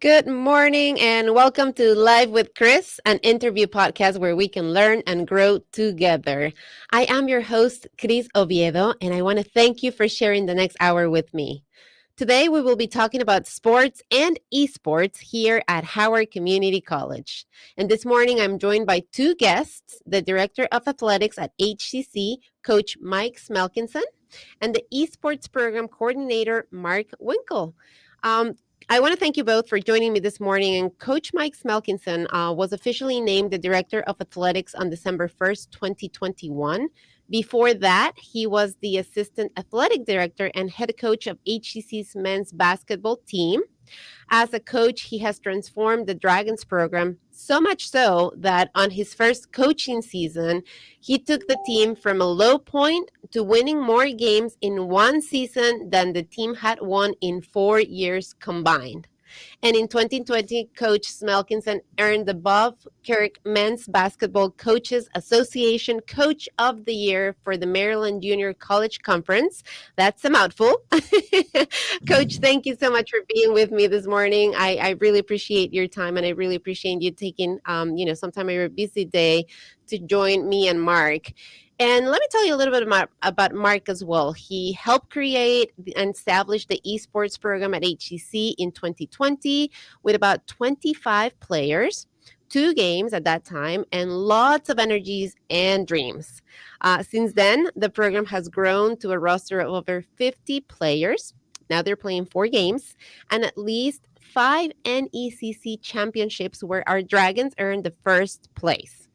Good morning and welcome to Live with Chris, an interview podcast where we can learn and grow together. I am your host, Cris Oviedo, and I want to thank you for sharing the next hour with me. Today, we will be talking about sports and esports here at Howard Community College. And this morning, I'm joined by two guests, the Director of Athletics at HCC, Coach Mike Smelkinson, and the Esports Program Coordinator, Mark Winkle. Um, I want to thank you both for joining me this morning. And Coach Mike Smelkinson was officially named the Director of Athletics on December 1st, 2021. Before that, he was the Assistant Athletic Director and Head Coach of HCC's men's basketball team. As a coach, he has transformed the Dragons program so much so that on his first coaching season, he took the team from a low point to winning more games in one season than the team had won in 4 years combined. And in 2020, Coach Smelkinson earned the Bob Kirk Men's Basketball Coaches Association Coach of the Year for the Maryland Junior College Conference. That's a mouthful. Coach, thank you so much for being with me this morning. I really appreciate your time, and I really appreciate you taking, some time of your busy day to join me and Mark. And let me tell you a little bit about Mark as well. He helped create and establish the esports program at HCC in 2020 with about 25 players, 2 games at that time, and lots of energies and dreams. Since then, the program has grown to a roster of over 50 players. Now they're playing 4 games and at least 5 NECC championships where our Dragons earned the first place.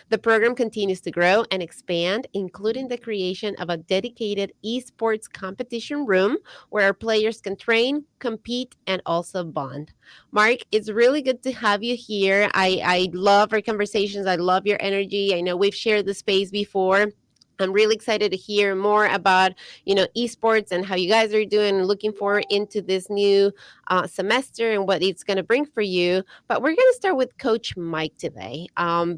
The program continues to grow and expand, including the creation of a dedicated esports competition room where our players can train, compete, and also bond. Mark, it's really good to have you here. I love our conversations. I love your energy. I know we've shared the space before. I'm really excited to hear more about, esports and how you guys are doing and looking forward into this new semester and what it's going to bring for you. But we're going to start with Coach Mike today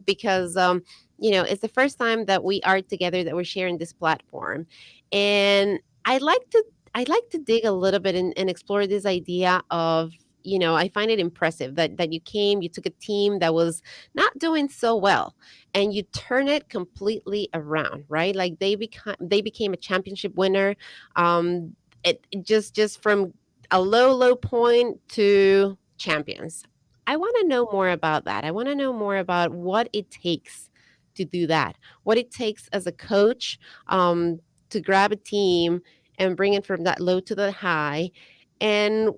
because, it's the first time that we are together, that we're sharing this platform. And I'd like to dig a little bit and explore this idea of, I find it impressive that you took a team that was not doing so well and you turn it completely around, right? Like they became a championship winner. It just from a low point to champions. I want to know more about that. I want to know more about what it takes to do that. What it takes as a coach to grab a team and bring it from that low to the high, and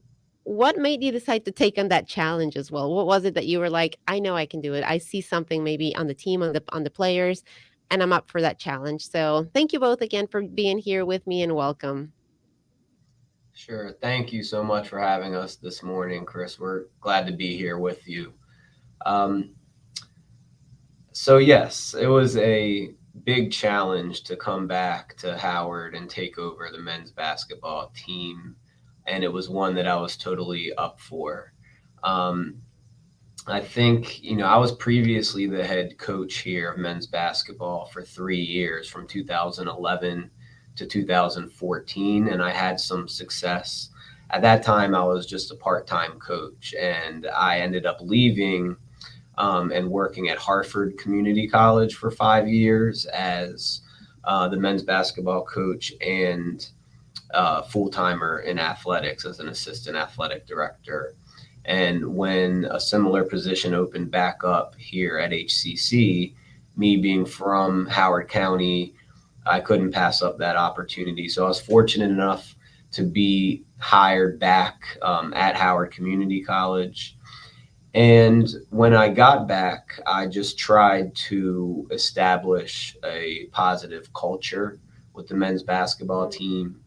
what made you decide to take on that challenge as well? What was it that you were like, I know I can do it. I see something maybe on the team, on the players, and I'm up for that challenge. So thank you both again for being here with me and welcome. Sure. Thank you so much for having us this morning, Chris. We're glad to be here with you. Um, yes, it was a big challenge to come back to Howard and take over the men's basketball team, and it was one that I was totally up for. Um, I think, I was previously the head coach here of men's basketball for 3 years, from 2011 to 2014, and I had some success. At that time, I was just a part time coach, and I ended up leaving and working at Hartford Community College for 5 years as the men's basketball coach and full timer in athletics as an assistant athletic director. And when a similar position opened back up here at HCC, me being from Howard County, I couldn't pass up that opportunity. So I was fortunate enough to be hired back at Howard Community College. And when I got back, I just tried to establish a positive culture with the men's basketball team.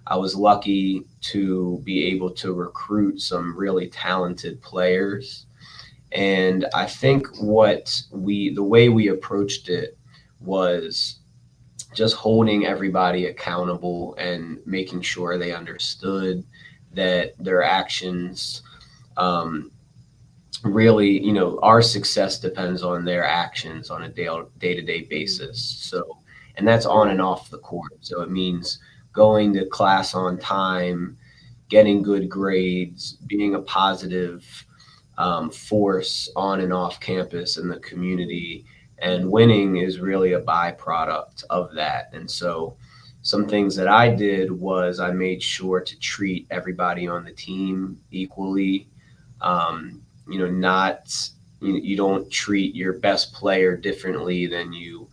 I was lucky to be able to recruit some really talented players. And I think the way we approached it was just holding everybody accountable and making sure they understood that their actions um, really, our success depends on their actions on a day-to-day basis. So, and that's on and off the court. So it means going to class on time, getting good grades, being a positive force on and off campus in the community. And winning is really a byproduct of that. And so, some things that I did was I made sure to treat everybody on the team equally. Not you don't treat your best player differently than you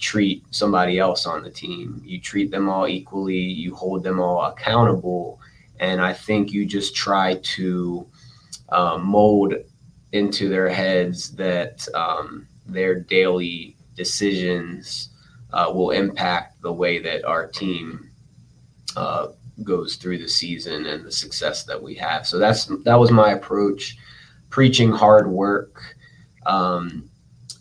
treat somebody else on the team. You treat them all equally, you hold them all accountable, and I think you just try to mold into their heads that their daily decisions will impact the way that our team uh, goes through the season and the success that we have. So that was my approach. Preaching hard work. Um,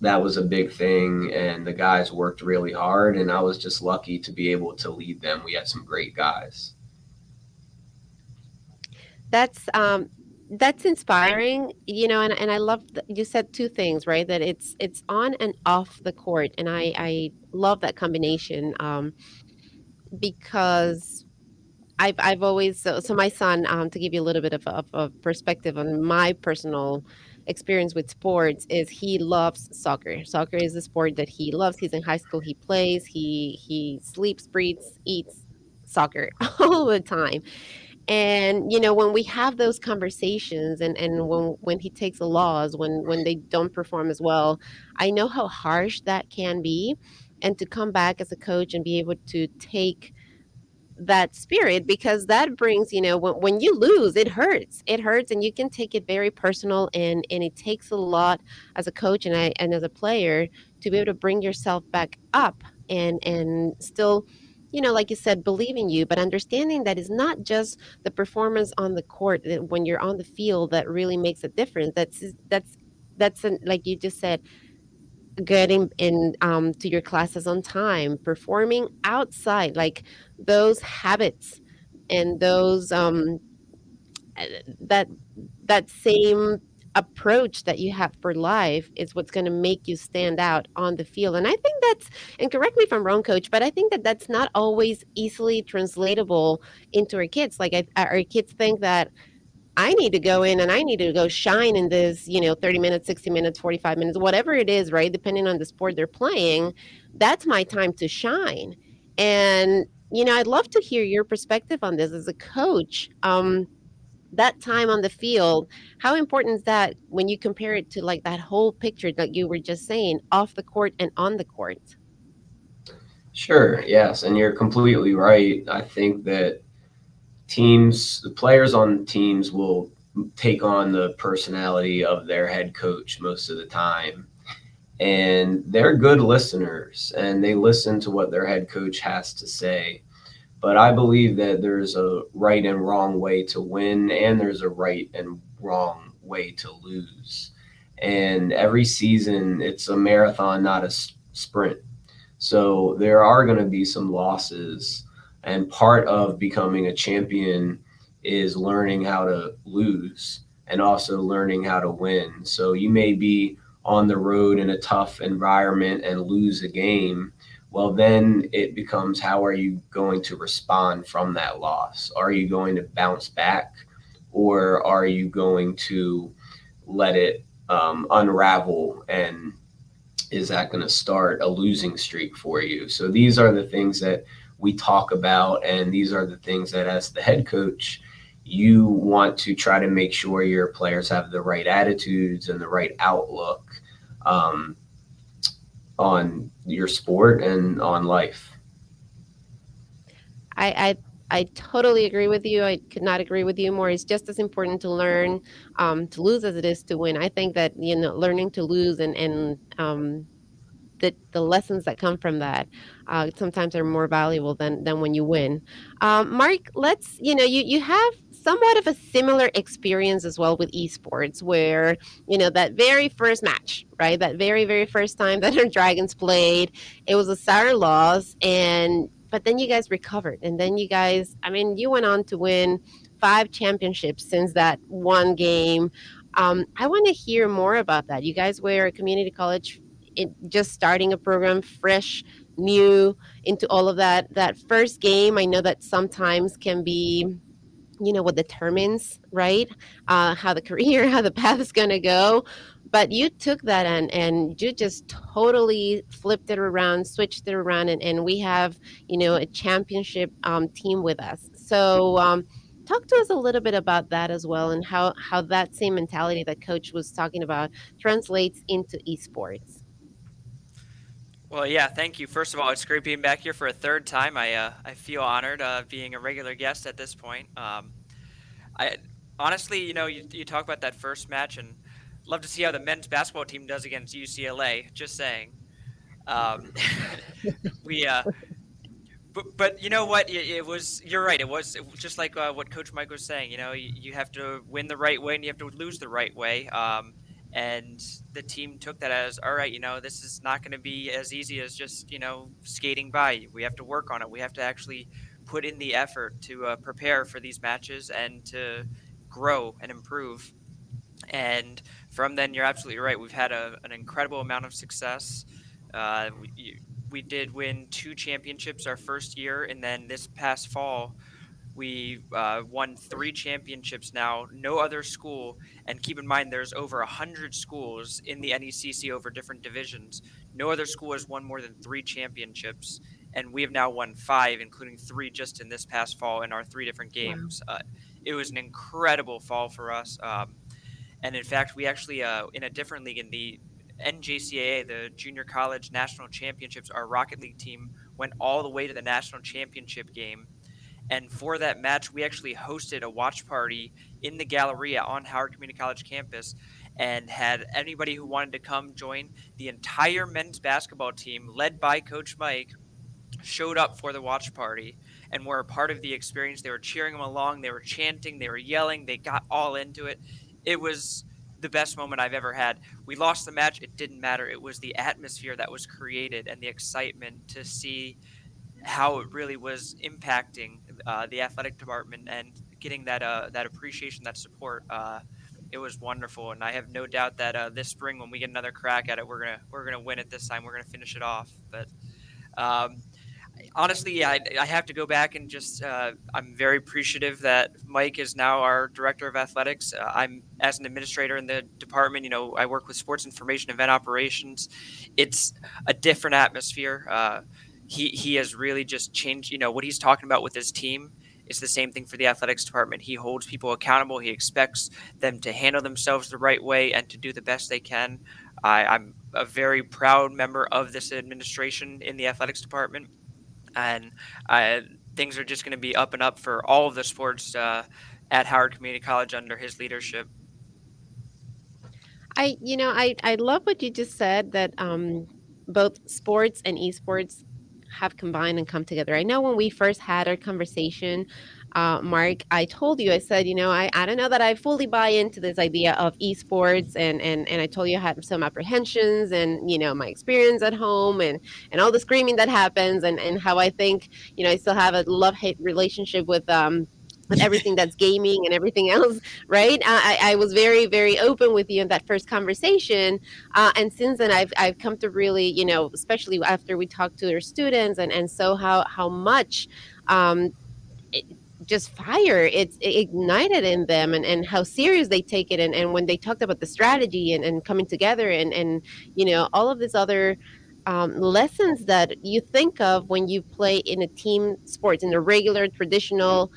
that was a big thing, and the guys worked really hard, and I was just lucky to be able to lead them. We had some great guys. That's inspiring, and I love that you said two things, right? That it's on and off the court, and I love that combination, because I've always, so my son, to give you a little bit of perspective on my personal experience with sports, is he loves soccer. Soccer is a sport that he loves. He's in high school, he plays, he sleeps, breathes, eats soccer all the time. And when we have those conversations, and when he takes a loss, when they don't perform as well, I know how harsh that can be. And to come back as a coach and be able to take that spirit, because that brings, when you lose, it hurts, and you can take it very personal, and it takes a lot as a coach, and as a player, to be able to bring yourself back up, and still, like you said, believe in you, but understanding that it's not just the performance on the court, that when you're on the field, that really makes a difference. Like you just said, getting in, to your classes on time, performing outside, like those habits, and those, uh, that that same approach that you have for life is what's going to make you stand out on the field. And I think that's, and correct me if I'm wrong, coach, but I think that that's not always easily translatable into our kids. Like, our kids think that I need to go in and I need to go shine in this, 30 minutes, 60 minutes, 45 minutes, whatever it is, right? Depending on the sport they're playing, that's my time to shine. And, I'd love to hear your perspective on this as a coach. That time on the field, how important is that when you compare it to, like, that whole picture that you were just saying, off the court and on the court? Sure, yes, and you're completely right. I think that the players on teams will take on the personality of their head coach most of the time. And they're good listeners and they listen to what their head coach has to say. But I believe that there's a right and wrong way to win, and there's a right and wrong way to lose. And every season, it's a marathon, not a sprint. So there are going to be some losses. And part of becoming a champion is learning how to lose and also learning how to win. So you may be on the road in a tough environment and lose a game. Well, then it becomes, how are you going to respond from that loss? Are you going to bounce back, or are you going to let it unravel, and is that going to start a losing streak for you? So these are the things that we talk about, and these are the things that, as the head coach, you want to try to make sure your players have the right attitudes and the right outlook um, on your sport and on life. I I totally agree with you. I could not agree with you more. It's just as important to learn, to lose, as it is to win. I think that, learning to lose, and the lessons that come from that, sometimes are more valuable than when you win. Mark, let's, you have somewhat of a similar experience as well with esports, where, that very first match, right? That very, very first time that our Dragons played, it was a sour loss. And but then you guys recovered, and then you guys, I mean, you went on to win 5 championships since that one game. I want to hear more about that. You guys were a community college, just starting a program, fresh, new into all of that. That first game, I know that sometimes can be what determines, right, how the career, how the path is going to go. But you took that and you just totally flipped it around, switched it around, and we have, a championship team with us. So talk to us a little bit about that as well, and how that same mentality that coach was talking about translates into esports. Well, yeah, thank you. First of all, it's great being back here for a third time. I feel honored being a regular guest at this point. I honestly, you talk about that first match, and love to see how the men's basketball team does against UCLA. Just saying. Um, we but you know what? It was, you're right. It was just like what Coach Mike was saying. You have to win the right way and you have to lose the right way. And the team took that as, all right. This is not going to be as easy as just skating by. We have to work on it. We have to actually put in the effort to prepare for these matches and to grow and improve. And from then, you're absolutely right. We've had an incredible amount of success. We did win two championships our first year, and then this past fall, we won three championships now. No other school, and keep in mind, there's over 100 schools in the NECC over different divisions. No other school has won more than three championships, and we have now won five, including three just in this past fall in our three different Wow. games. It was an incredible fall for us. And in fact, we actually, in a different league, in the NJCAA, the Junior College National Championships, our Rocket League team went all the way to the national championship game. And for that match, we actually hosted a watch party in the Galleria on Howard Community College campus and had anybody who wanted to come join. The entire men's basketball team, led by Coach Mike, showed up for the watch party and were a part of the experience. They were cheering them along, they were chanting, they were yelling, they got all into it. It was the best moment I've ever had. We lost the match, it didn't matter. It was the atmosphere that was created and the excitement to see how it really was impacting the athletic department and getting that appreciation, that support. It was wonderful, and I have no doubt that this spring, when we get another crack at it, we're gonna win it this time. We're gonna finish it off. But um, honestly, yeah, I have to go back and just I'm very appreciative that Mike is now our director of athletics. I'm, as an administrator in the department, I work with sports information, event operations. It's a different atmosphere. He has really just changed. What he's talking about with his team. It's the same thing for the athletics department. He holds people accountable. He expects them to handle themselves the right way and to do the best they can. I'm a very proud member of this administration in the athletics department, and uh, things are just going to be up and up for all of the sports at Howard Community College under his leadership. I love what you just said, that both sports and esports have combined and come together. I know when we first had our conversation, Mark, I told you, I said, I don't know that I fully buy into this idea of esports, and I told you I had some apprehensions, and my experience at home, and all the screaming that happens, and how I think, I still have a love hate relationship with everything that's gaming and everything else, right? I was very, very open with you in that first conversation. And since then, I've come to really, especially after we talked to our students, and so how much um, it, just fire it ignited in them, and how serious they take it. And when they talked about the strategy and coming together, and all of these other lessons that you think of when you play in a team sports, in a regular traditional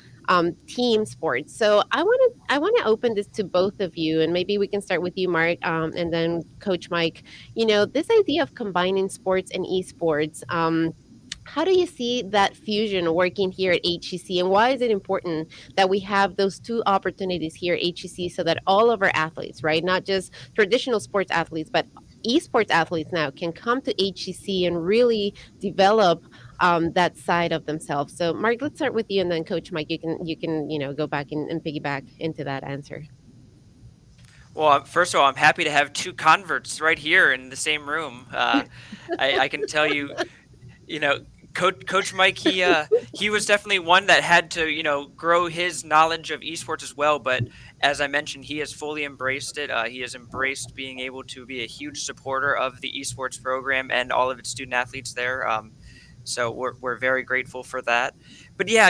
team sports. So I want to open this to both of you, and maybe we can start with you, Mark, and then Coach Mike. This idea of combining sports and esports. How do you see that fusion working here at HEC, and why is it important that we have those two opportunities here at HEC, so that all of our athletes, right, not just traditional sports athletes, but esports athletes now can come to HEC and really develop that side of themselves? So, Mark, let's start with you, and then Coach Mike, you can go back and piggyback into that answer. Well, first of all, I'm happy to have two converts right here in the same room. I can tell you, you know, Coach Mike, he was definitely one that had to grow his knowledge of esports as well. But as I mentioned, he has fully embraced it. He has embraced being able to be a huge supporter of the esports program and all of its student athletes there. So we're very grateful for that. But yeah,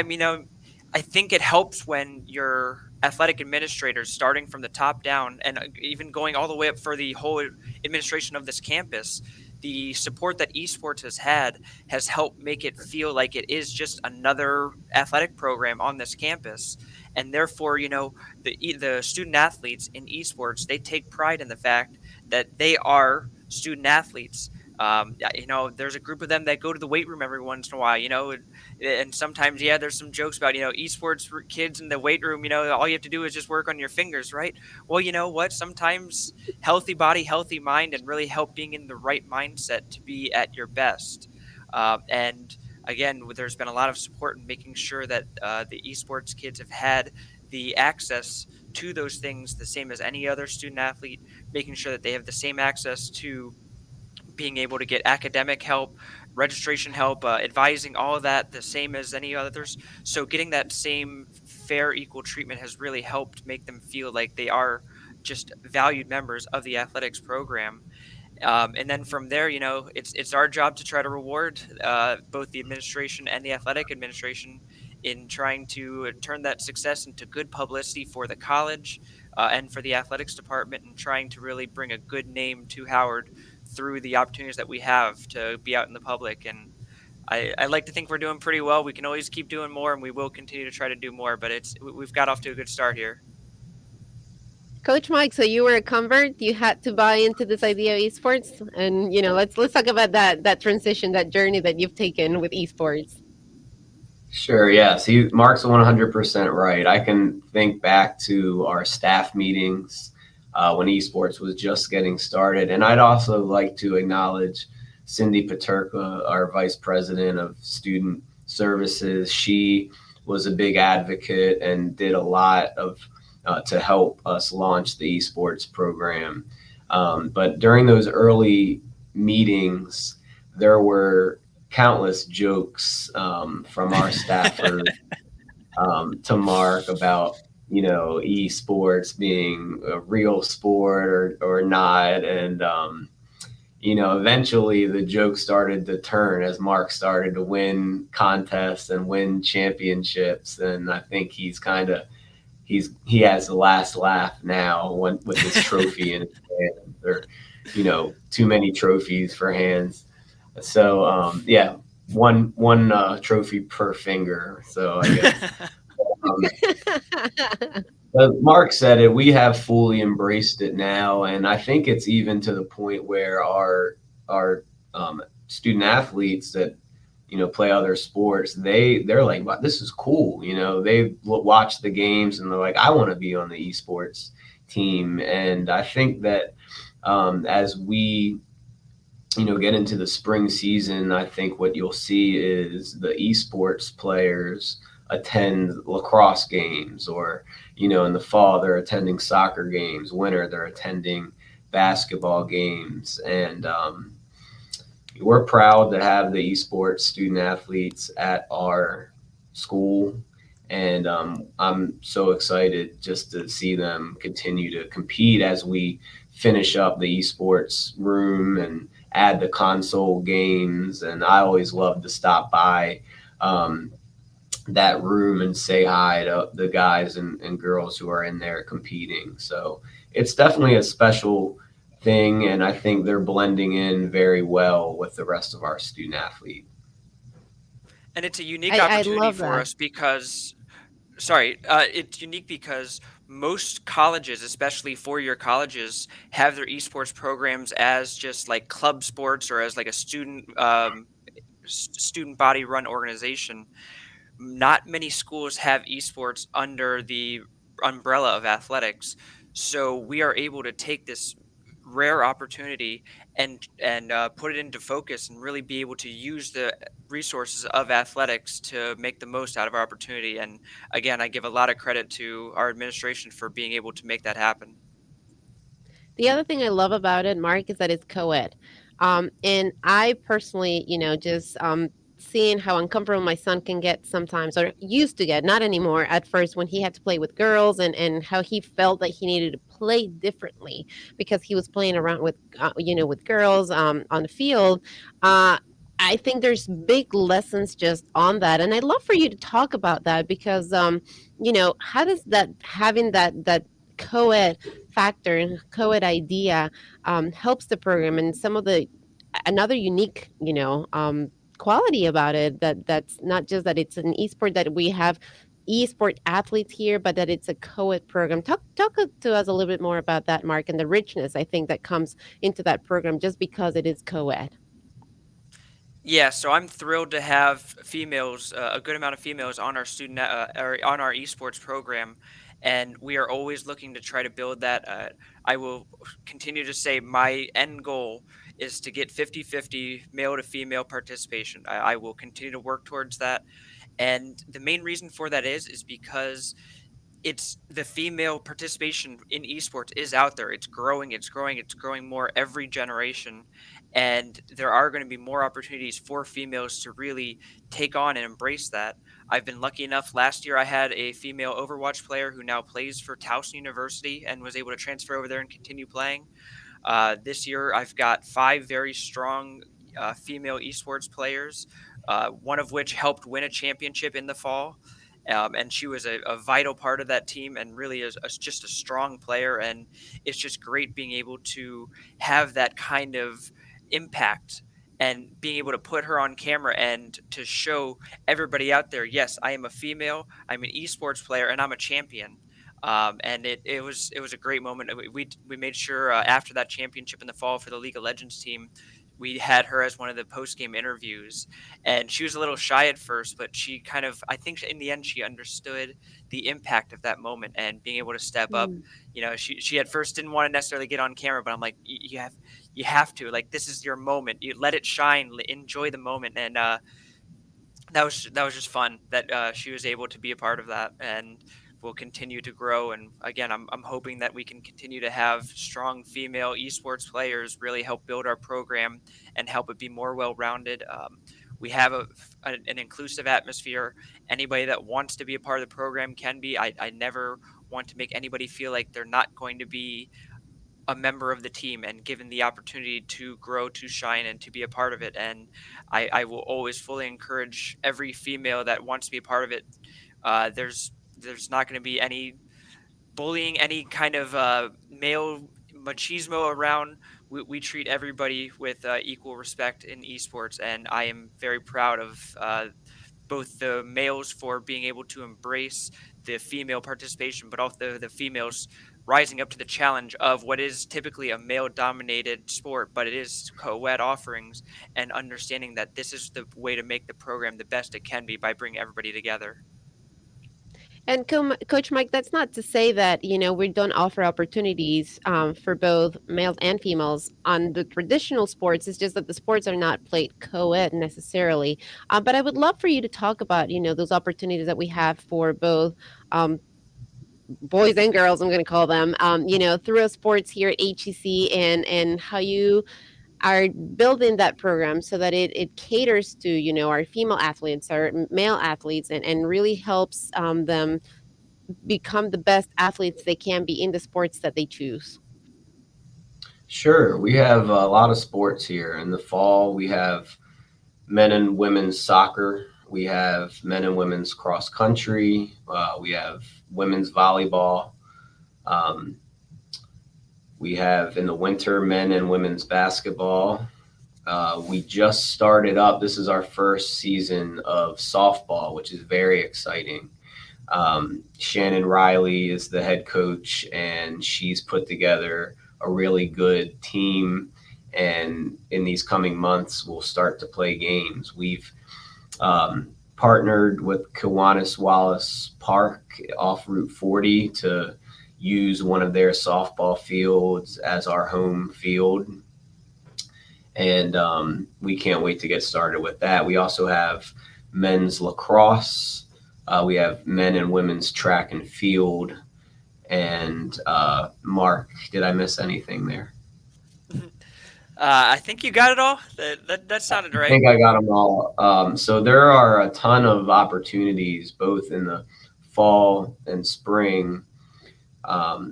I think it helps when your athletic administrators, starting from the top down and even going all the way up for the whole administration of this campus, the support that esports has had has helped make it feel like it is just another athletic program on this campus. And therefore, the student athletes in esports, they take pride in the fact that they are student athletes. There's a group of them that go to the weight room every once in a while, and sometimes, yeah, there's some jokes about, esports for kids in the weight room, all you have to do is just work on your fingers, right? Well, you know what? Sometimes healthy body, healthy mind, and really help being in the right mindset to be at your best. And again, there's been a lot of support in making sure that the esports kids have had the access to those things the same as any other student athlete, making sure that they have the same access to being able to get academic help, registration help, advising, all of that the same as any others. So getting that same fair, equal treatment has really helped make them feel like they are just valued members of the athletics program. And then from there, it's our job to try to reward both the administration and the athletic administration in trying to turn that success into good publicity for the college and for the athletics department, and trying to really bring a good name to Howard through the opportunities that we have to be out in the public. And I like to think we're doing pretty well. We can always keep doing more, and we will continue to try to do more, but we've got off to a good start here. Coach Mike, so you were a convert. You had to buy into this idea of esports, and let's talk about that transition, that journey that you've taken with esports. Sure, yeah. See, Mark's 100% right. I can think back to our staff meetings when esports was just getting started. And I'd also like to acknowledge Cindy Paterka, our Vice President of Student Services. She was a big advocate and did a lot to help us launch the esports program. But during those early meetings, there were countless jokes from our staffers to Mark about esports being a real sport or not, and eventually the joke started to turn as Mark started to win contests and win championships, and I think he has the last laugh now with his trophy in his hand, or too many trophies for hands. So yeah, one trophy per finger. So I guess. But Mark said it. We have fully embraced it now, and I think it's even to the point where our student athletes that play other sports, they're like, wow, this is cool. They watch the games and they're like, I want to be on the esports team. And I think that as we get into the spring season, I think what you'll see is the esports players attend lacrosse games, or in the fall they're attending soccer games, winter they're attending basketball games, and we're proud to have the esports student athletes at our school, and I'm so excited just to see them continue to compete as we finish up the esports room and add the console games. And I always love to stop by that room and say hi to the guys and girls who are in there competing. So it's definitely a special thing, and I think they're blending in very well with the rest of our student athlete. And it's a unique opportunity for us because it's unique because most colleges, especially four-year colleges, have their esports programs as just like club sports or as like a student body run organization. Not many schools have esports under the umbrella of athletics. So we are able to take this rare opportunity and put it into focus and really be able to use the resources of athletics to make the most out of our opportunity. And again, I give a lot of credit to our administration for being able to make that happen. The other thing I love about it, Mark, is that it's co-ed. And I personally, just seeing how uncomfortable my son can get sometimes, or used to get, not anymore at first, when he had to play with girls, and how he felt that he needed to play differently because he was playing around with, with girls on the field. I think there's big lessons just on that, and I'd love for you to talk about that because, how does that having that co-ed factor and co-ed idea helps the program, and some of the another unique, quality about it that's not just that it's an esport that we have esport athletes here, but that it's a co-ed program. Talk to us a little bit more about that, Mark, and the richness I think that comes into that program just because it is co-ed. Yeah, so I'm thrilled to have females, a good amount of females on our or on our esports program, and we are always looking to try to build that. I will continue to say my end goal is to get 50-50 male to female participation. I will continue to work towards that, and the main reason for that is because it's the female participation in esports is out there. It's growing, it's growing, it's growing more every generation. And there are going to be more opportunities for females to really take on and embrace that. I've been lucky enough. Last year, I had a female Overwatch player who now plays for Towson University and was able to transfer over there and continue playing. This year, I've got 5 very strong female esports players, one of which helped win a championship in the fall. And she was a vital part of that team and really is just a strong player. And it's just great being able to have that kind of impact and being able to put her on camera and to show everybody out there, yes, I am a female, I'm an esports player, and I'm a champion. And it was a great moment. We made sure after that championship in the fall for the League of Legends team, we had her as one of the post game interviews, and she was a little shy at first, but she kind of, I think in the end she understood the impact of that moment and being able to step up. Mm. She at first didn't want to necessarily get on camera, but I'm like, you have to, like, this is your moment. You let it shine, enjoy the moment, and that was just fun that she was able to be a part of that, and will continue to grow. And again, I'm hoping that we can continue to have strong female esports players really help build our program and help it be more well-rounded. We have an inclusive atmosphere. Anybody that wants to be a part of the program can be. I never want to make anybody feel like they're not going to be a member of the team and given the opportunity to grow, to shine, and to be a part of it. And I will always fully encourage every female that wants to be a part of it. There's not going to be any bullying, any kind of male machismo around. We treat everybody with equal respect in esports, and I am very proud of both the males for being able to embrace the female participation, but also the females rising up to the challenge of what is typically a male-dominated sport, but it is co-ed offerings, and understanding that this is the way to make the program the best it can be by bringing everybody together. And Coach Mike, that's not to say that, we don't offer opportunities for both males and females on the traditional sports. It's just that the sports are not played co-ed necessarily. But I would love for you to talk about, those opportunities that we have for both boys and girls, I'm going to call them, through sports here at HEC, and how you are building that program so that it caters to, our female athletes, our male athletes, and really helps them become the best athletes they can be in the sports that they choose. Sure. We have a lot of sports here. In the fall, we have men and women's soccer. We have men and women's cross country. We have women's volleyball. We have in the winter men and women's basketball. We just started up. This is our first season of softball, which is very exciting. Shannon Riley is the head coach, and she's put together a really good team. And in these coming months, we'll start to play games. We've partnered with Kiwanis Wallace Park off Route 40 to use one of their softball fields as our home field. And we can't wait to get started with that. We also have men's lacrosse. We have men and women's track and field. And Mark, did I miss anything there? I think you got it all. That sounded I right. think I got them all. So there are a ton of opportunities both in the fall and spring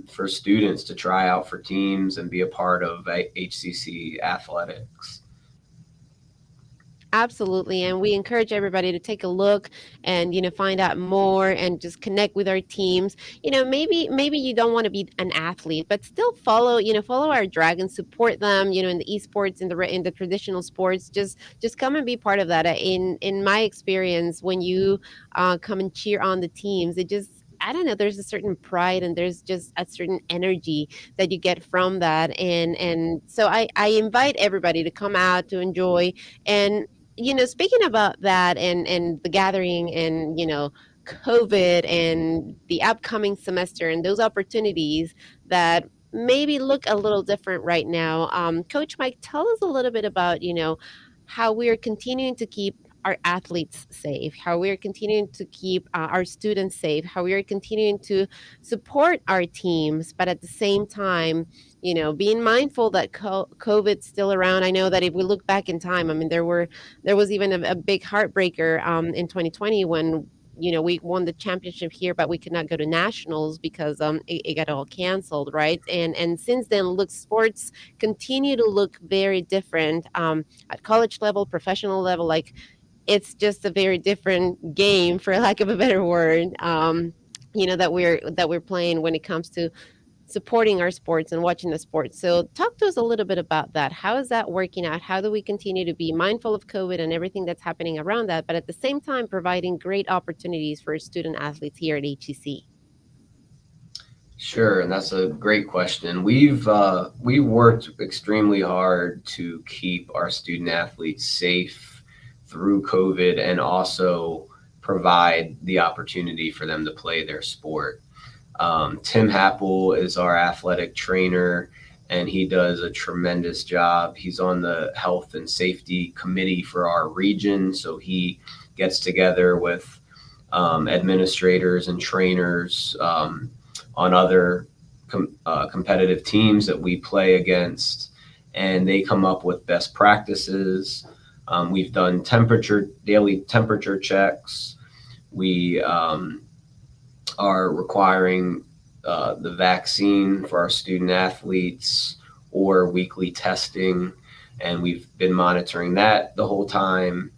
for students to try out for teams and be a part of HCC athletics. Absolutely. And we encourage everybody to take a look and, find out more and just connect with our teams. Maybe you don't want to be an athlete, but still follow our dragons, support them, in the esports, in the traditional sports. Just come and be part of that. In my experience, when you come and cheer on the teams, it just, I don't know, there's a certain pride and there's just a certain energy that you get from that. And so I invite everybody to come out to enjoy. And speaking about that and the gathering and COVID and the upcoming semester and those opportunities that maybe look a little different right now, Coach Mike, tell us a little bit about how we are continuing to keep our athletes safe, how we are continuing to keep our students safe, how we are continuing to support our teams, but at the same time, being mindful that COVID's still around. I know that if we look back in time, I mean, there was even a big heartbreaker in 2020 when we won the championship here, but we could not go to nationals because it got all canceled, right? And since then, look, sports continue to look very different at college level, professional level. Like, it's just a very different game, for lack of a better word. That we're playing when it comes to supporting our sports and watching the sports. So talk to us a little bit about that. How is that working out? How do we continue to be mindful of COVID and everything that's happening around that, but at the same time providing great opportunities for student athletes here at HEC? Sure, and that's a great question. We've worked extremely hard to keep our student athletes safe through COVID and also provide the opportunity for them to play their sport. Tim Happel is our athletic trainer, and he does a tremendous job. He's on the health and safety committee for our region, so he gets together with administrators and trainers on other competitive teams that we play against, and they come up with best practices. We've done daily temperature checks. We are requiring the vaccine for our student athletes or weekly testing, and we've been monitoring that the whole time.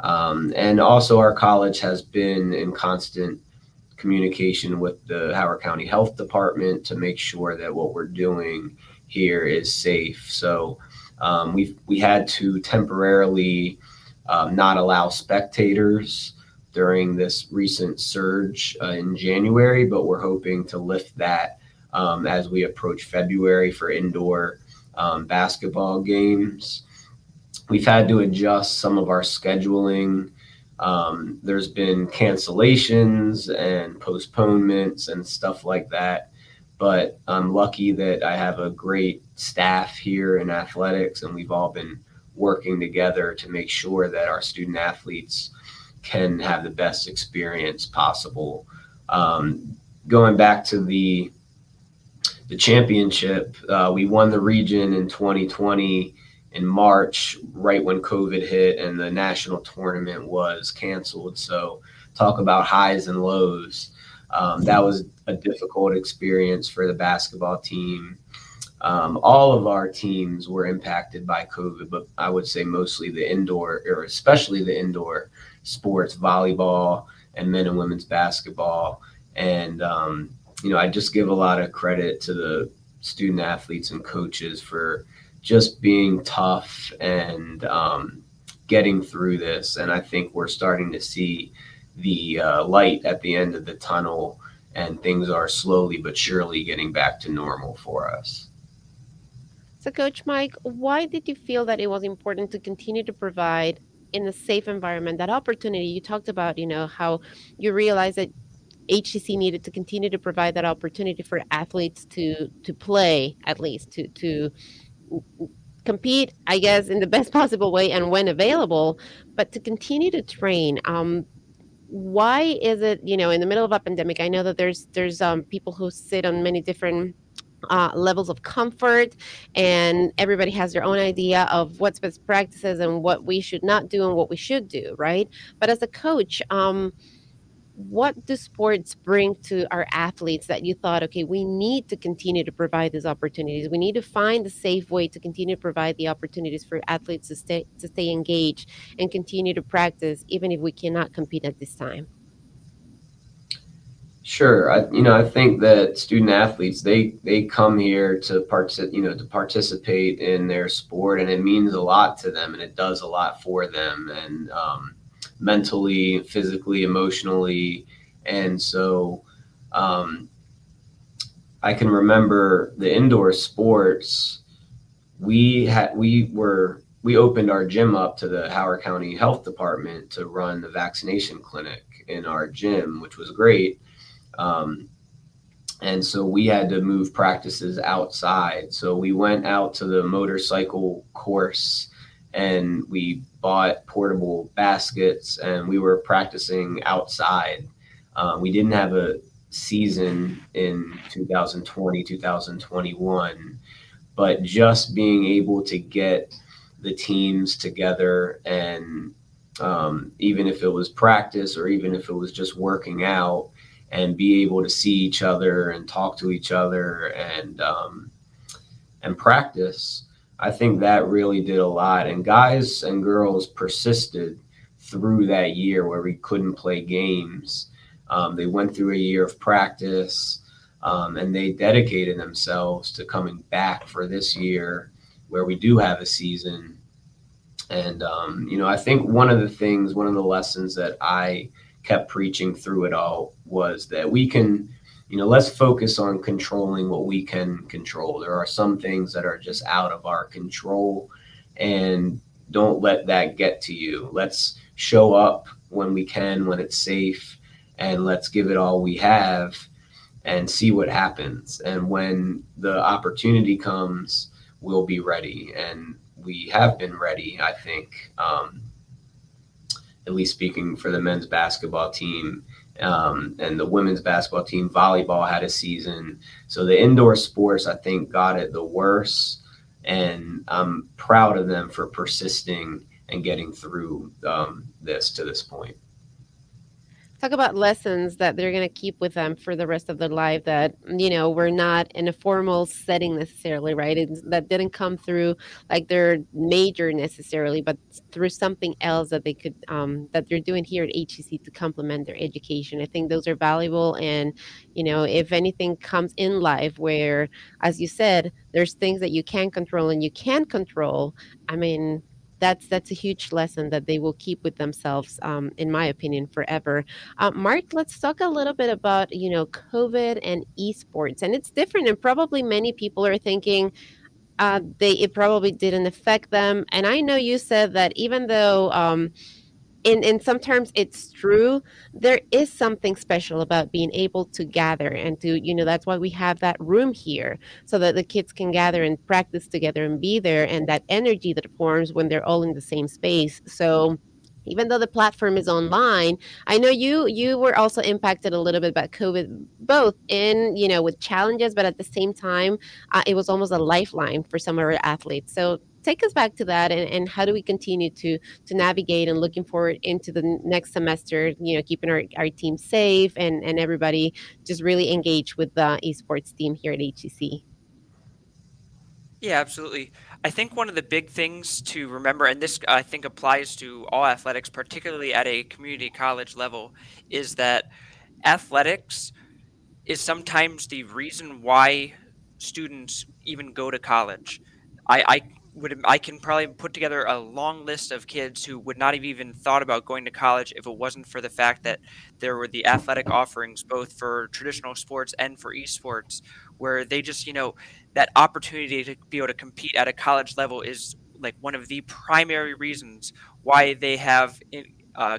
And also our college has been in constant communication with the Howard County Health Department to make sure that what we're doing here is safe. So we had to temporarily not allow spectators during this recent surge in January, but we're hoping to lift that as we approach February for indoor basketball games. We've had to adjust some of our scheduling. There's been cancellations and postponements and stuff like that, but I'm lucky that I have a great staff here in athletics, and we've all been working together to make sure that our student athletes can have the best experience possible. Going back to the championship, we won the region in 2020 in March, right when COVID hit and the national tournament was canceled. So talk about highs and lows. That was a difficult experience for the basketball team. All of our teams were impacted by COVID, but I would say mostly the indoor, or especially the indoor sports, volleyball and men and women's basketball. And, I just give a lot of credit to the student athletes and coaches for just being tough and getting through this. And I think we're starting to see the light at the end of the tunnel, and things are slowly but surely getting back to normal for us. So, Coach Mike, why did you feel that it was important to continue to provide in a safe environment that opportunity? You talked about, how you realized that HCC needed to continue to provide that opportunity for athletes to play, at least to compete, I guess, in the best possible way and when available, but to continue to train. Why is it, in the middle of a pandemic? I know that there's people who sit on many different levels of comfort, and everybody has their own idea of what's best practices and what we should not do and what we should do, right? But as a coach, what do sports bring to our athletes that you thought, okay, we need to continue to provide these opportunities. We need to find a safe way to continue to provide the opportunities for athletes to stay engaged and continue to practice, even if we cannot compete at this time. Sure. I think that student athletes, they come here to participate in their sport, and it means a lot to them, and it does a lot for them, and mentally, physically, emotionally. And so um, I can remember the indoor sports. We opened our gym up to the Howard County Health Department to run the vaccination clinic in our gym, which was great. Um, and so we had to move practices outside. So we went out to the motorcycle course and we bought portable baskets and we were practicing outside. We didn't have a season in 2020, 2021, but just being able to get the teams together and even if it was practice or even if it was just working out and be able to see each other and talk to each other and practice, I think that really did a lot. And guys and girls persisted through that year where we couldn't play games. They went through a year of practice and they dedicated themselves to coming back for this year where we do have a season. And, I think one of the lessons that I kept preaching through it all was that we can, let's focus on controlling what we can control. There are some things that are just out of our control, and don't let that get to you. Let's show up when we can, when it's safe, and let's give it all we have and see what happens. And when the opportunity comes, we'll be ready. And we have been ready, I think, at least speaking for the men's basketball team. And the women's basketball team, volleyball had a season. So the indoor sports, I think, got it the worst. And I'm proud of them for persisting and getting through this to this point. Talk about lessons that they're going to keep with them for the rest of their life that, we're not in a formal setting necessarily, right? That didn't come through like their major necessarily, but through something else that they could, that they're doing here at HCC to complement their education. I think those are valuable. And, if anything comes in life where, as you said, there's things that you can control and you can't control, I mean, that's a huge lesson that they will keep with themselves, in my opinion, forever. Mark, let's talk a little bit about, COVID and esports. And it's different, and probably many people are thinking it probably didn't affect them. And I know you said that even though in some terms it's true, there is something special about being able to gather and to, that's why we have that room here, so that the kids can gather and practice together and be there, and that energy that forms when they're all in the same space. So even though the platform is online, I know you were also impacted a little bit by COVID, both in, with challenges, but at the same time, it was almost a lifeline for some of our athletes. So take us back to that, and how do we continue to navigate and looking forward into the next semester, keeping our team safe and everybody just really engaged with the esports team here at HCC. Yeah, absolutely. I think one of the big things to remember, and this I think applies to all athletics, particularly at a community college level, is that athletics is sometimes the reason why students even go to college. I can probably put together a long list of kids who would not have even thought about going to college if it wasn't for the fact that there were the athletic offerings both for traditional sports and for esports, where they just, that opportunity to be able to compete at a college level is like one of the primary reasons why they have uh,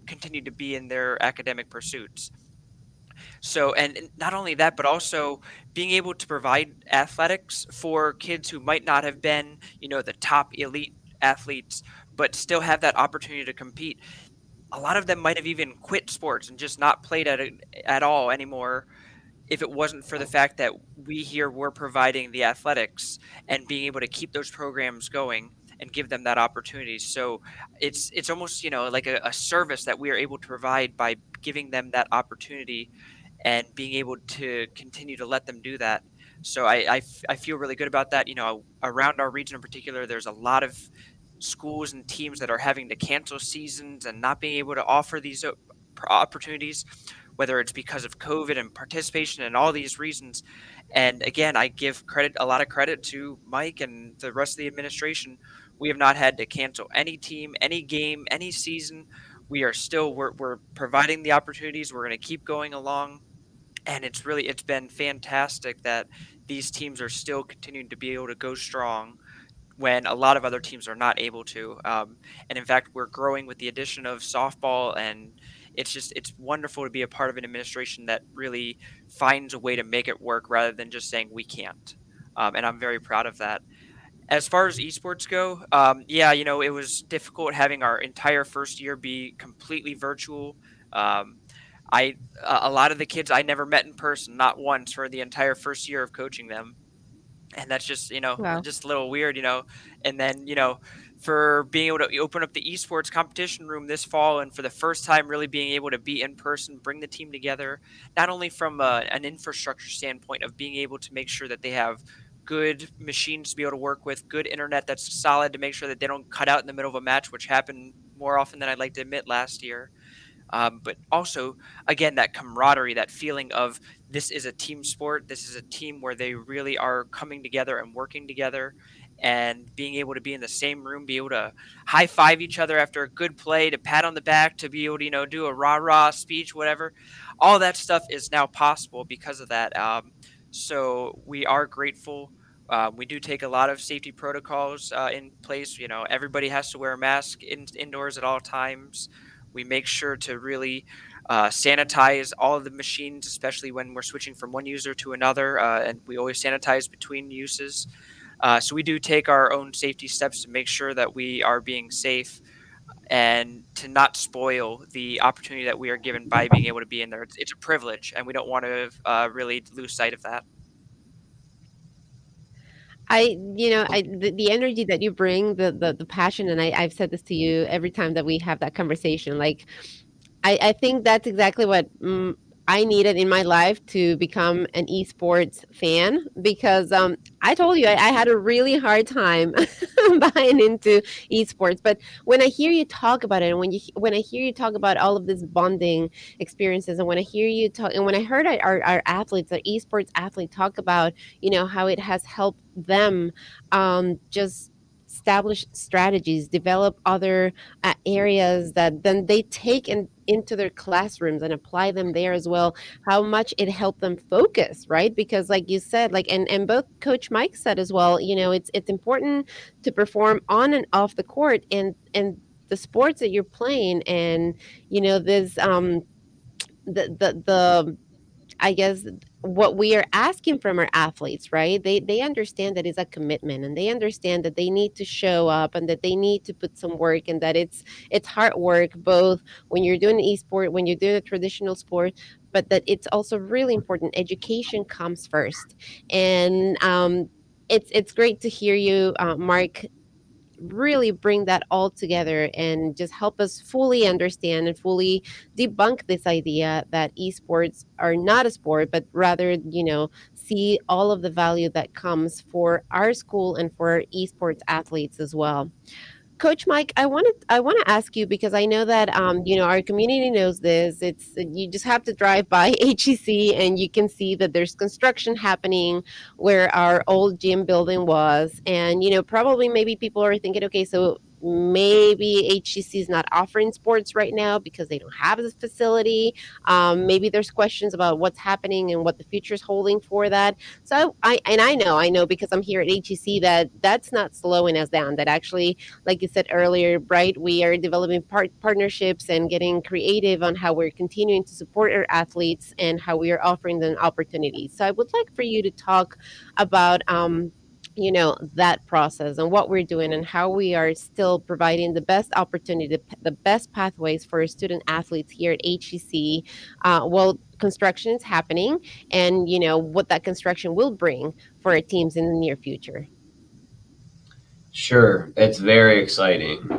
continued to be in their academic pursuits. So, and not only that, but also being able to provide athletics for kids who might not have been, the top elite athletes, but still have that opportunity to compete. A lot of them might have even quit sports and just not played at all anymore if it wasn't for the fact that we here were providing the athletics and being able to keep those programs going. and give them that opportunity. So it's almost, like a service that we are able to provide by giving them that opportunity and being able to continue to let them do that. So I feel really good about that. Around our region in particular, there's a lot of schools and teams that are having to cancel seasons and not being able to offer these opportunities, whether it's because of COVID and participation and all these reasons. And again, I give a lot of credit to Mike and the rest of the administration. We have not had to cancel any team, any game, any season. We are still we're providing the opportunities. We're going to keep going along, and it's been fantastic that these teams are still continuing to be able to go strong when a lot of other teams are not able to. And in fact, we're growing with the addition of softball, and it's wonderful to be a part of an administration that really finds a way to make it work rather than just saying we can't. And I'm very proud of that. As far as esports go, yeah, it was difficult having our entire first year be completely virtual. Um, a lot of the kids I never met in person, not once, for the entire first year of coaching them, and that's just Wow. just a little weird. And then for being able to open up the esports competition room this fall, and for the first time really being able to be in person, bring the team together, not only from an infrastructure standpoint of being able to make sure that they have good machines to be able to work with, good internet that's solid to make sure that they don't cut out in the middle of a match, which happened more often than I'd like to admit last year. But also, again, that camaraderie, that feeling of this is a team sport. This is a team where they really are coming together and working together, and being able to be in the same room, be able to high five each other after a good play, to pat on the back, to be able to, do a rah rah speech, whatever. All that stuff is now possible because of that. So we are grateful. We do take a lot of safety protocols in place. Everybody has to wear a mask indoors at all times. We make sure to really sanitize all of the machines, especially when we're switching from one user to another, and we always sanitize between uses. So we do take our own safety steps to make sure that we are being safe and to not spoil the opportunity that we are given by being able to be in there. It's a privilege, and we don't want to really lose sight of that. The energy that you bring, the passion, and I've said this to you every time that we have that conversation. Like, I think that's exactly what I needed in my life to become an esports fan, because I told you I had a really hard time buying into esports. But when I hear you talk about it, and when I hear you talk about all of this bonding experiences, and when I hear you talk, and when I heard our athletes, our esports athletes, talk about how it has helped them just establish strategies, develop other areas that then they take into their classrooms and apply them there as well, how much it helped them focus, right? Because like you said, like, and both Coach Mike said as well, it's important to perform on and off the court, and the sports that you're playing, and this the I guess what we are asking from our athletes, right? They understand that it's a commitment, and they understand that they need to show up, and that they need to put some work, and that it's hard work, both when you're doing esport, when you're doing a traditional sport, but that it's also really important. Education comes first, and it's great to hear you, Mark, really bring that all together and just help us fully understand and fully debunk this idea that esports are not a sport, but rather, see all of the value that comes for our school and for our esports athletes as well. Coach Mike, I want to ask you, because I know that our community knows this. It's You just have to drive by HEC and you can see that there's construction happening where our old gym building was, and probably maybe people are thinking, okay, so maybe HEC is not offering sports right now because they don't have this facility. Maybe there's questions about what's happening and what the future is holding for that. So I know because I'm here at HEC that that's not slowing us down. That actually, like you said earlier, right, we are developing partnerships and getting creative on how we're continuing to support our athletes and how we are offering them opportunities. So I would like for you to talk about that process and what we're doing and how we are still providing the best opportunity, the best pathways for student athletes here at HEC while construction is happening, and what that construction will bring for our teams in the near future. Sure, it's very exciting.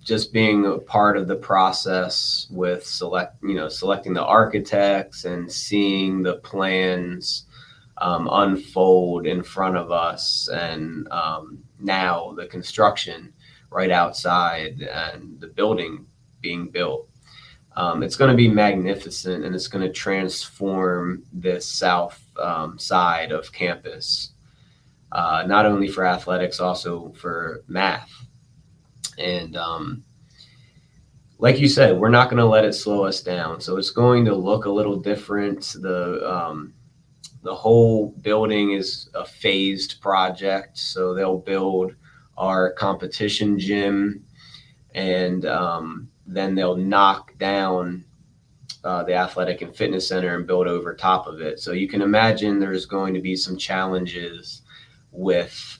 Just being a part of the process with selecting the architects and seeing the plans unfold in front of us, and now the construction right outside and the building being built. It's going to be magnificent, and it's going to transform this south side of campus, not only for athletics, also for math. And like you said, we're not going to let it slow us down. So it's going to look a little different. The whole building is a phased project. So they'll build our competition gym, and then they'll knock down the athletic and fitness center and build over top of it. So you can imagine there's going to be some challenges with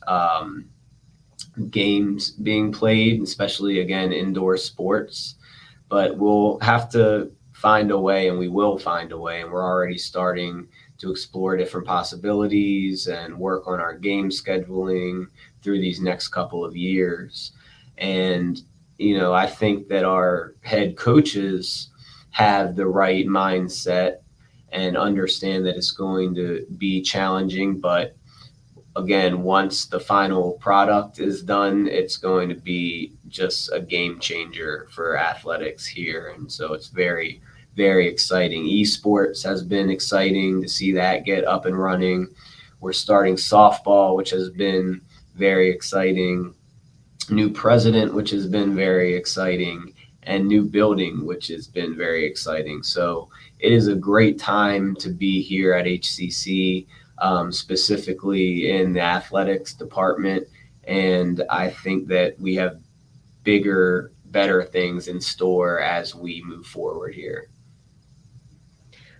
games being played, especially again indoor sports. But we'll have to find a way, and we will find a way, and we're already starting to explore different possibilities and work on our game scheduling through these next couple of years. And I think that our head coaches have the right mindset and understand that it's going to be challenging, but again, once the final product is done, it's going to be just a game changer for athletics here. And so it's very, very exciting. Esports has been exciting to see that get up and running. We're starting softball, which has been very exciting. New president, which has been very exciting, and new building, which has been very exciting. So it is a great time to be here at HCC. Specifically in the athletics department. And I think that we have bigger, better things in store as we move forward here.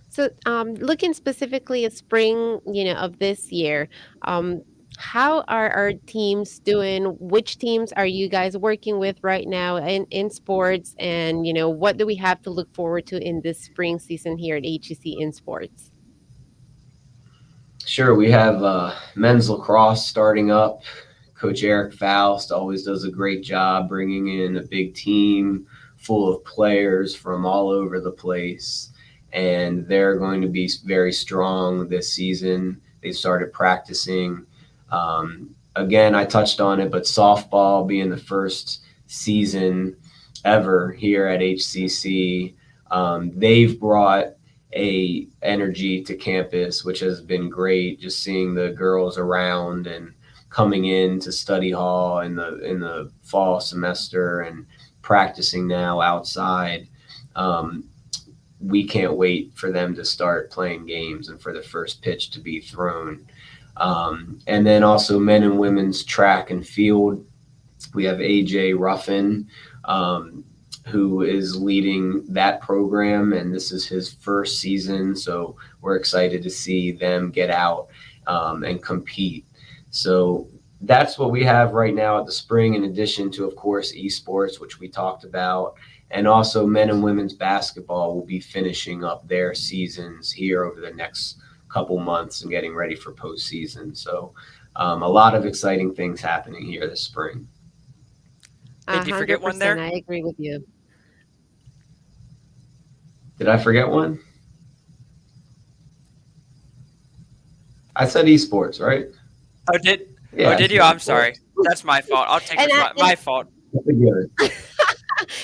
So, looking specifically at spring, of this year, how are our teams doing? Which teams are you guys working with right now in sports? And, what do we have to look forward to in this spring season here at HEC in sports? Sure, we have men's lacrosse starting up. Coach Eric Faust always does a great job bringing in a big team full of players from all over the place, and they're going to be very strong this season. They started practicing. Again, I touched on it, but softball being the first season ever here at HCC, they've brought a energy to campus, which has been great. Just seeing the girls around and coming in to study hall in the fall semester and practicing now outside. We can't wait for them to start playing games and for the first pitch to be thrown. And then also men and women's track and field. We have AJ Ruffin, who is leading that program, and this is his first season. So we're excited to see them get out and compete. So that's what we have right now at the spring, in addition to, of course, esports, which we talked about. And also men and women's basketball will be finishing up their seasons here over the next couple months and getting ready for postseason. So a lot of exciting things happening here this spring. Did you forget one there? I agree with you. Did I forget one? I said esports, right? Oh, did you? I'm sorry. That's my fault. I'll take my fault.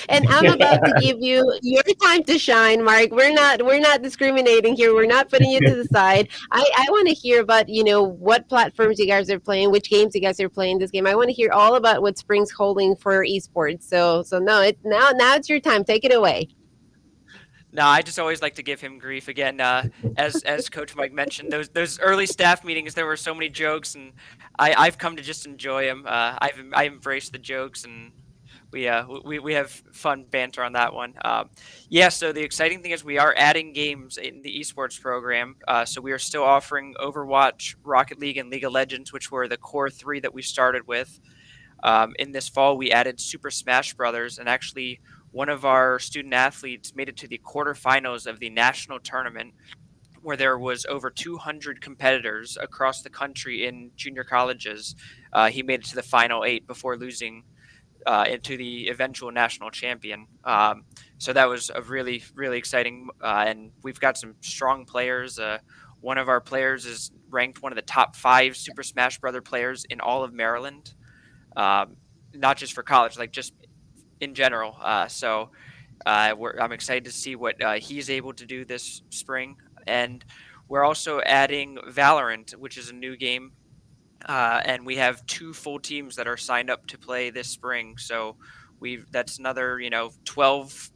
And I'm about to give you your time to shine, Mark. We're not discriminating here. We're not putting you to the side. I want to hear about, what platforms you guys are playing, which games you guys are playing this game. I want to hear all about what spring's holding for esports. So no, now it's your time. Take it away. No, I just always like to give him grief again. As Coach Mike mentioned, those early staff meetings, there were so many jokes, and I've come to just enjoy them. I embrace the jokes, and we have fun banter on that one. So the exciting thing is we are adding games in the esports program. So we are still offering Overwatch, Rocket League, and League of Legends, which were the core three that we started with. In this fall, we added Super Smash Brothers, and actually one of our student athletes made it to the quarterfinals of the national tournament, where there was over 200 competitors across the country in junior colleges. He made it to the final 8 before losing into the eventual national champion. So that was a really, really exciting. And we've got some strong players. One of our players is ranked one of the top 5 Super Smash Brother players in all of Maryland, not just for college, like just in general. I'm excited to see what he's able to do this spring. And we're also adding Valorant, which is a new game. And we have 2 full teams that are signed up to play this spring. So that's another 12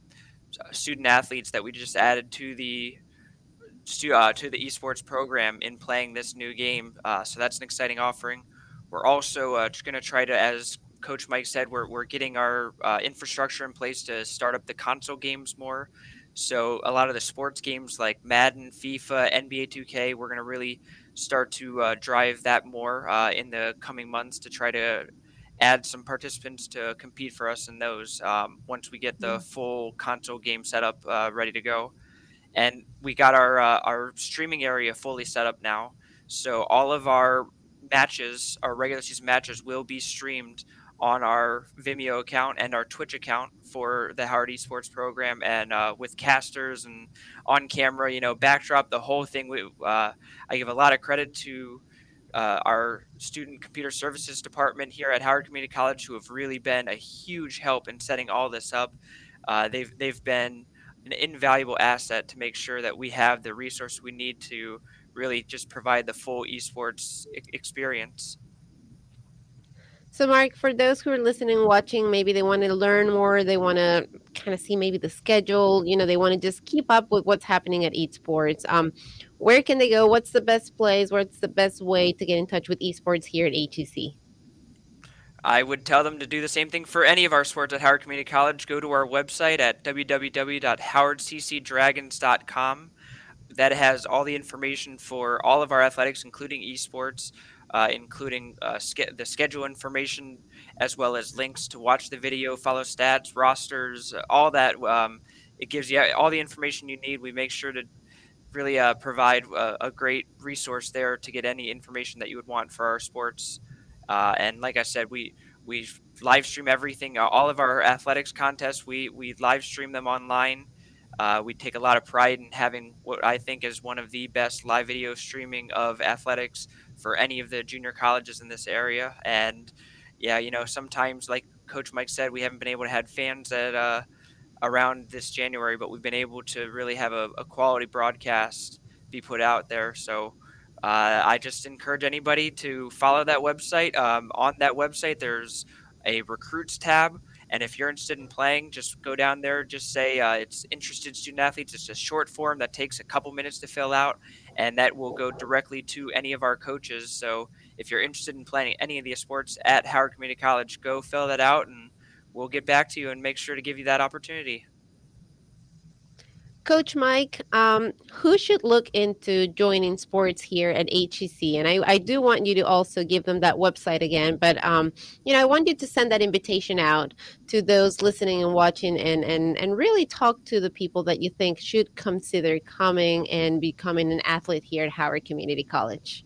student athletes that we just added to the esports program in playing this new game. So that's an exciting offering. We're also just going to try to, as Coach Mike said, we're getting our infrastructure in place to start up the console games more. So a lot of the sports games like Madden, FIFA, NBA 2K, we're going to really start to drive that more in the coming months to try to add some participants to compete for us in those once we get the full console game set up ready to go. And we got our streaming area fully set up now. So all of our matches, our regular season matches, will be streamed on our Vimeo account and our Twitch account for the Howard Esports program, and with casters and on camera, backdrop, the whole thing. I give a lot of credit to our student computer services department here at Howard Community College, who have really been a huge help in setting all this up. They've been an invaluable asset to make sure that we have the resources we need to really just provide the full esports experience. So, Mark, for those who are listening, watching, maybe they want to learn more, they want to kind of see maybe the schedule, they want to just keep up with what's happening at esports. Where can they go? What's the best place? What's the best way to get in touch with esports here at HEC? I would tell them to do the same thing for any of our sports at Howard Community College. Go to our website at www.howardccdragons.com. That has all the information for all of our athletics, including esports, including the schedule information, as well as links to watch the video, follow stats, rosters, all that. It gives you all the information you need. We make sure to really provide a great resource there to get any information that you would want for our sports. And like I said, we live stream everything. All of our athletics contests, we live stream them online. We take a lot of pride in having what I think is one of the best live video streaming of athletics for any of the junior colleges in this area. And yeah, sometimes, like Coach Mike said, we haven't been able to have fans at around this January, but we've been able to really have a quality broadcast be put out there. So I just encourage anybody to follow that website. On that website, there's a recruits tab. And if you're interested in playing, just go down there, just say it's interested student athletes. It's a short form that takes a couple minutes to fill out, and that will go directly to any of our coaches. So if you're interested in playing any of the sports at Howard Community College, go fill that out, and we'll get back to you and make sure to give you that opportunity. Coach Mike, who should look into joining sports here at HEC? And I do want you to also give them that website again, but I want you to send that invitation out to those listening and watching, and really talk to the people that you think should consider coming and becoming an athlete here at Howard Community College.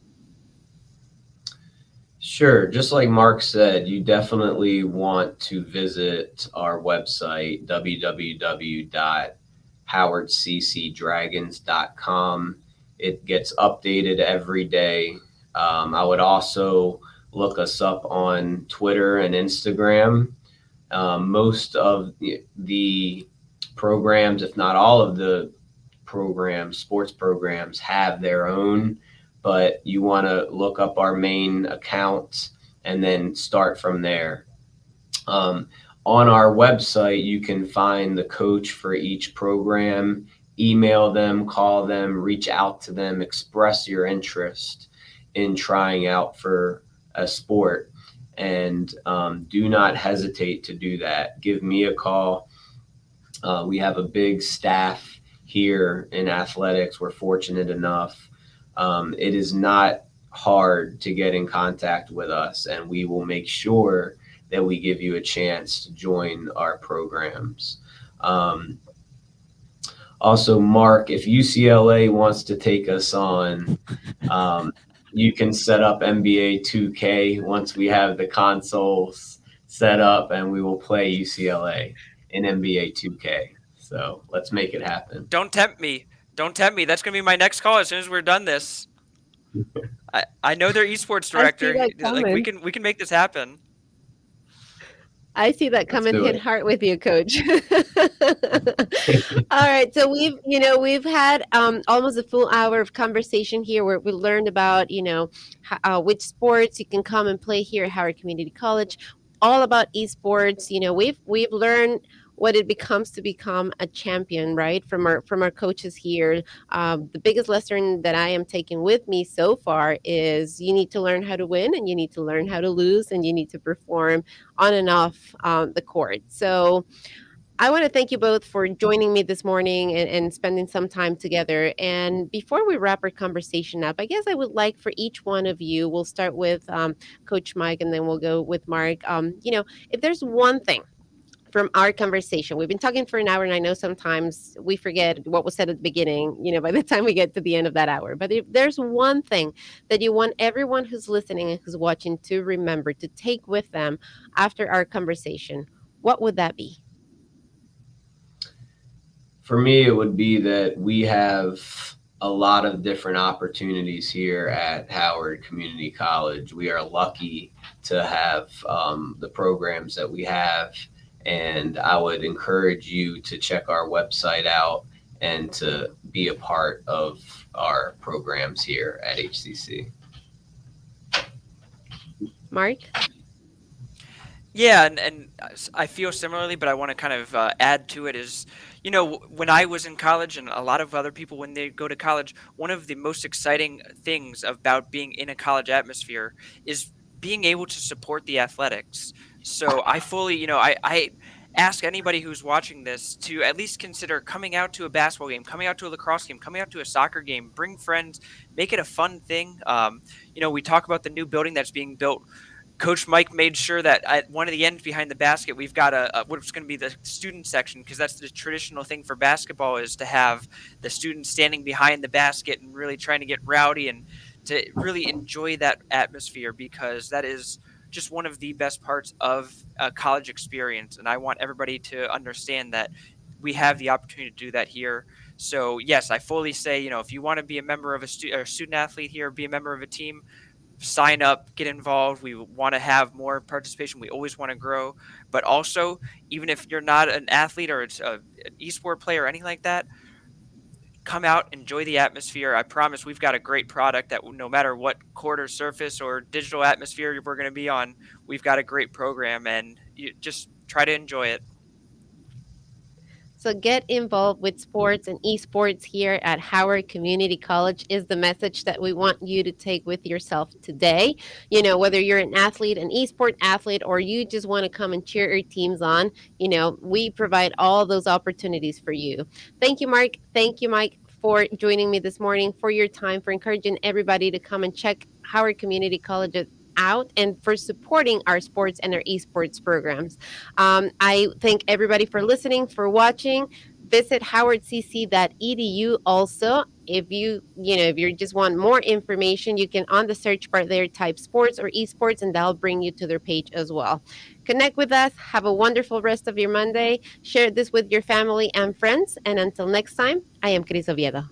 Sure. Just like Mark said, you definitely want to visit our website, www.howardccdragons.com. It gets updated every day. I would also look us up on Twitter and Instagram. Most of the programs, if not all of the programs, sports programs, have their own, but you want to look up our main accounts and then start from there. On our website, you can find the coach for each program, email them, call them, reach out to them, express your interest in trying out for a sport. And do not hesitate to do that. Give me a call. We have a big staff here in athletics. We're fortunate enough. It is not hard to get in contact with us, and we will make sure that we give you a chance to join our programs. Also, Mark, if UCLA wants to take us on, you can set up NBA 2K once we have the consoles set up, and we will play UCLA in NBA 2K. So let's make it happen. Don't tempt me. Don't tempt me. That's gonna be my next call as soon as we're done this. I know their esports director. Like we can make this happen. I see that come and hit hard with you, Coach. All right, so we've had almost a full hour of conversation here where we learned about which sports you can come and play here at Howard Community College, all about esports. We've learned what it becomes to become a champion, right? From our coaches here. The biggest lesson that I am taking with me so far is you need to learn how to win, and you need to learn how to lose, and you need to perform on and off the court. So I want to thank you both for joining me this morning and spending some time together. And before we wrap our conversation up, I guess I would like for each one of you, we'll start with Coach Mike, and then we'll go with Mark. If there's one thing from our conversation, we've been talking for an hour, and I know sometimes we forget what was said at the beginning, by the time we get to the end of that hour. But if there's one thing that you want everyone who's listening and who's watching to remember, to take with them after our conversation, what would that be? For me, it would be that we have a lot of different opportunities here at Howard Community College. We are lucky to have the programs that we have. And I would encourage you to check our website out and to be a part of our programs here at HCC. Mark? Yeah, and I feel similarly, but I want to kind of add to it is, when I was in college, and a lot of other people when they go to college, one of the most exciting things about being in a college atmosphere is being able to support the athletics. So I fully, I ask anybody who's watching this to at least consider coming out to a basketball game, coming out to a lacrosse game, coming out to a soccer game, bring friends, make it a fun thing. We talk about the new building that's being built. Coach Mike made sure that at one of the ends behind the basket, we've got what's going to be the student section, because that's the traditional thing for basketball, is to have the students standing behind the basket and really trying to get rowdy and to really enjoy that atmosphere, because that is just one of the best parts of a college experience. And I want everybody to understand that we have the opportunity to do that here. So yes, I fully say, if you want to be a member of a student athlete here, be a member of a team, sign up, get involved. We want to have more participation. We always want to grow. But also, even if you're not an athlete or it's an esport player or anything like that, come out, enjoy the atmosphere. I promise we've got a great product that no matter what court or surface or digital atmosphere we're going to be on, we've got a great program, and you just try to enjoy it. So get involved with sports and esports here at Howard Community College is the message that we want you to take with yourself today. Whether you're an athlete, an esport athlete, or you just want to come and cheer your teams on, we provide all those opportunities for you. Thank you, Mark. Thank you, Mike, for joining me this morning, for your time, for encouraging everybody to come and check Howard Community College out, and for supporting our sports and our esports programs. I thank everybody for listening, for watching. Visit howardcc.edu also. If you just want more information, you can, on the search bar there, type sports or esports, and that'll bring you to their page as well. Connect with us. Have a wonderful rest of your Monday. Share this with your family and friends. And until next time, I am Cris Oviedo.